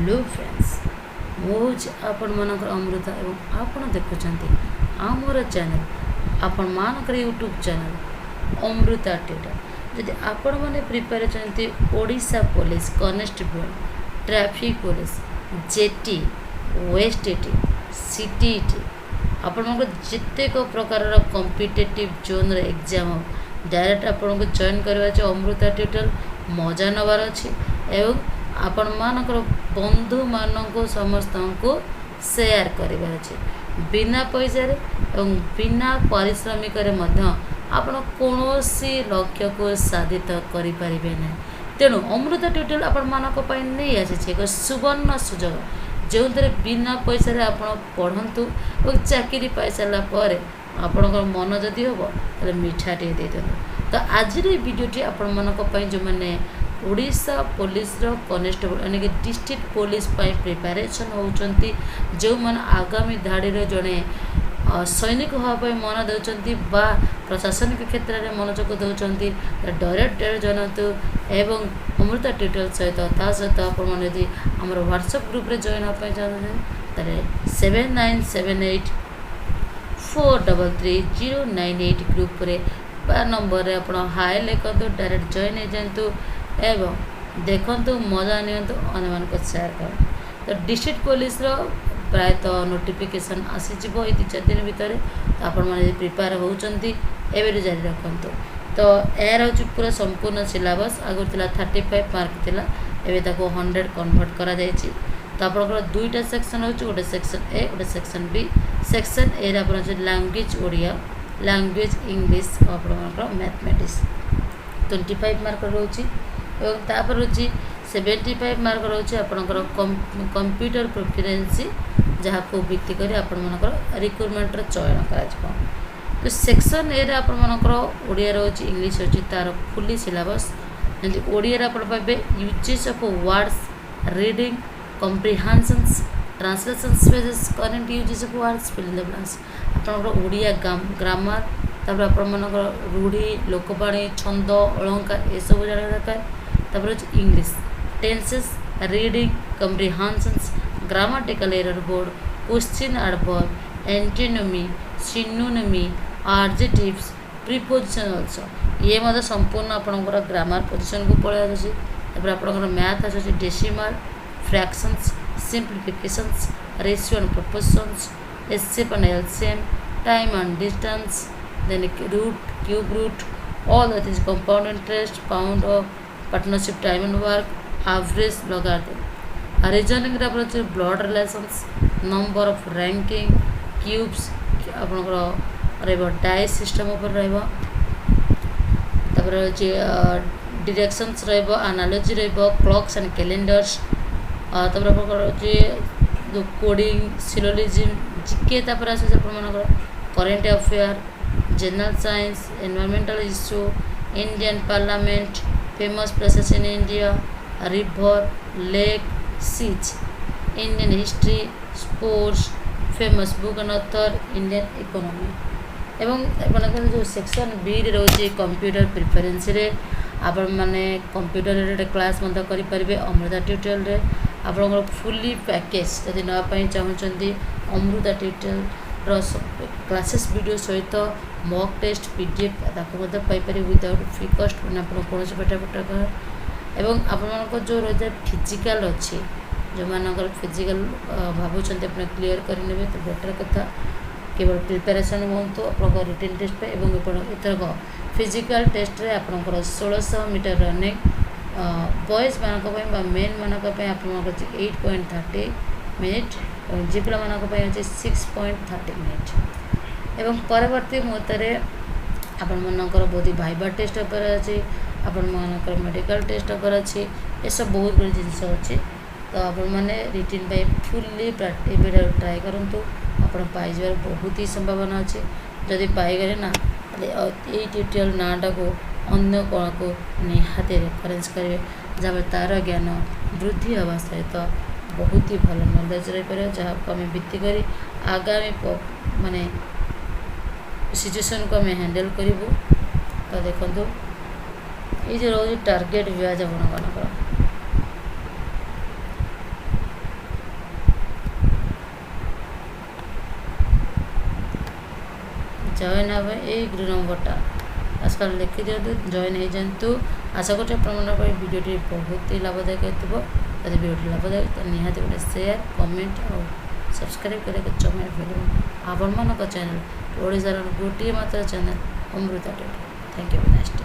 Hello friends मुझे आपण मानकर अमृता एवं आपण देखुंत आमर चैनल आपण मानकर यूट्यूब चैनल अमृता ट्यूटर जदि आपण मैंने प्रिपेयर होती Odisha police constable traffic police jetty OSTT CTT आपण जितेक प्रकार कॉम्पिटिटिव जोन एग्जाम डायरेक्ट आपन को जॉइन करवा अमृता ट्यूटर मजा नबार अच्छी एवं आपण मानकर बंधु मानक समस्त को शेयर करबार अच्छे बिना पैसा एवं बिना पारिश्रमिक आपण कौनसी लक्ष्य को साधित करें ना तेणु अमृता ट्यूटोरियल आपण मानक नहीं आसी एक सुवर्ण सुजोग जो बिना पैसा आप पढ़तु और चाकरी पाई सारापर आपण मन जदि हम तो मिठाटे दे दिखाँ तो आज भिडियोटी आपण मानक जो मैंने ओडिशा पुलिस कॉन्स्टेबल यानी कि डिस्ट्रिक्ट पुलिस प्रिपरेशन होती जो मैंने आगामी धाड़ी जड़े सैनिक हाँपाई मन दे प्रशासनिक क्षेत्र में मनोजोग दौरान डायरेक्ट जानतु एवं अमृता ट्यूटोरियल सहित सहित आपड़ी आम व्हाट्सएप ग्रुप रे जॉइन हाँपाई चाहते 7978433098 ग्रुप रे बा नंबर रे आप हाई लिखु डायरेक्ट जॉइन हो जातु एवं देखंतु मजा नियंतु अन्य मान शेयर कर तो डिस्ट्रिक्ट पुलिस प्रायतः नोटिफिकेशन आसीजिव ये 2-4 दिन भितर तो आपण मैंने प्रिपेयर होती एवं जारी रखु तो यार हूँ पूरा संपूर्ण सिलेबस आगुरी 35 मार्क थिला एवं ताको 100 कन्वर्ट करा जायछि तो आपनकर दुईटा सेक्शन हो गोटे सेक्शन ए गोटे सेक्शन बी सेक्शन ए रे आपन लैंग्वेज ओडिया लैंग्वेज इंग्लिश आपनकर मैथमेटिक्स 25 मार्क रोची एवं तापर हूँ 75 मार्क रोचे आपणकर कंप्यूटर प्रोफिशिएंसी जहाँ को भित्ति कर आपंकर रिक्रुटमेंट चयन कर तो सेक्शन ए आपंकर ओडिया रोचे इंग्लिश होची तार फुली सिलेबस जमी ओडिया आप पाइबे uses of words reading comprehensions translation स्पेजेस current uses of words fill in the blanks आपंकर ओडिया ग्रामर तापर आपंकर रूढ़ी लोकवाणी छंद अलंकार ये सब जाना दरकार तापर English tenses reading comprehensions grammatical error board question adverb antonymy synonymy adjectives preposition also ये मतलब संपूर्ण आपंकर ग्रामर पोजिशन को पड़े आसी तापर आपंकर मैथ आसी decimal fractions simplifications ratio and proportions HCF and LCM time and distance then root cube root all that is compound interest pound of partnership time and work average logarithm reasoning approach blood relations number of ranking cubes आपनकर रहबो dice system ऊपर रहबो तपर जे directions रहबो analogy रहबो clocks and calendars तपर आपनकर जे कोडिंग सिलोजिज्म जीके तपर आसे आपनकर current affair general science environmental issue Indian parliament famous places in India river lake seas Indian history sports famous book and author Indian economy एवं जो section B रे रोचे कंप्यूटर प्रिफरेंस रे आपण माने कंप्यूटर क्लास मत करि परिबे अमृता ट्यूटोरियल रे आपनकर फुली पैकेज यदि ना पाई चाहउचंदी अमृता ट्यूटोरियल क्लासेस वीडियो सहित मॉक टेस्ट पीडीएफ ताको पाइपर विदाउट फ्री कस्ट कौन पेटा एवं आप जो रही फिजिकाल अच्छी जो मानकर फिजिकाल भावुंट अपने क्लीयर करेंगे तो बेटर कथा केवल प्रिपेरेसन हूँ आप रिटन टेस्ट पे एथरक फिजिकाल टेस्ट रे आपंकर 1600 मीटर रनिंग बॉयज मानक मेन मानक आप 8.30 मिनिट और झी पिला अच्छे 6.30 मिनिट एवं परवर्ती मुहूर्ते आपंकर बहुत भाइबा टेस्ट उपर अच्छी आपंकर मेडिकल टेस्ट उपर अच्छी ये सब बहुत गुड जिनस अच्छी तो आपण मैंने रिटन फुल्ली ट्राए करूँ आप पाइबार बहुत ही संभावना अच्छी जदि पाइगले ना ये ट्यूटोरियल नाटा को अन्य कौन को निहाती रेफरेन्स करेंगे जहाँ तार ज्ञान वृद्धि हवा सहित बहुत ही भल नॉलेज रही जहाँ को आम भित्ति कर आगामी माने सिचुएशन को आम हैंडल करूँ तो देखो ये जो रोज टार्गेट व्याज आपंकर ଜଏନ୍ ହେବେ ଏଇ ନମ୍ବରଟା ଆଜକାल ଲେଖିଦିଅନ୍ତୁ ଜଏନ୍ ହେଇଯାଆନ୍ତୁ। ଆଶା କରୁଛି ଆପଣମାନଙ୍କ ପାଇଁ ଭିଡ଼ିଓଟି ବହୁତ ହି ଲାଭଦାୟକ ହେଇଥିବ। ଯଦି ଭିଡ଼ିଓଟି ଲାଭଦାୟକ ତ ନିହାତି ଗୋଟେ ସେୟାର କମେଣ୍ଟ ଆଉ ସବସ୍କ୍ରାଇବ୍ କରିବାକୁ ଜମା ଭୁଲିବେନି। ଆପଣମାନଙ୍କ ଚ୍ୟାନେଲ୍ ଓଡ଼ିଶାର ଗୋଟିଏ ମାତ୍ର channel Amrita tutorial. Thank you. Next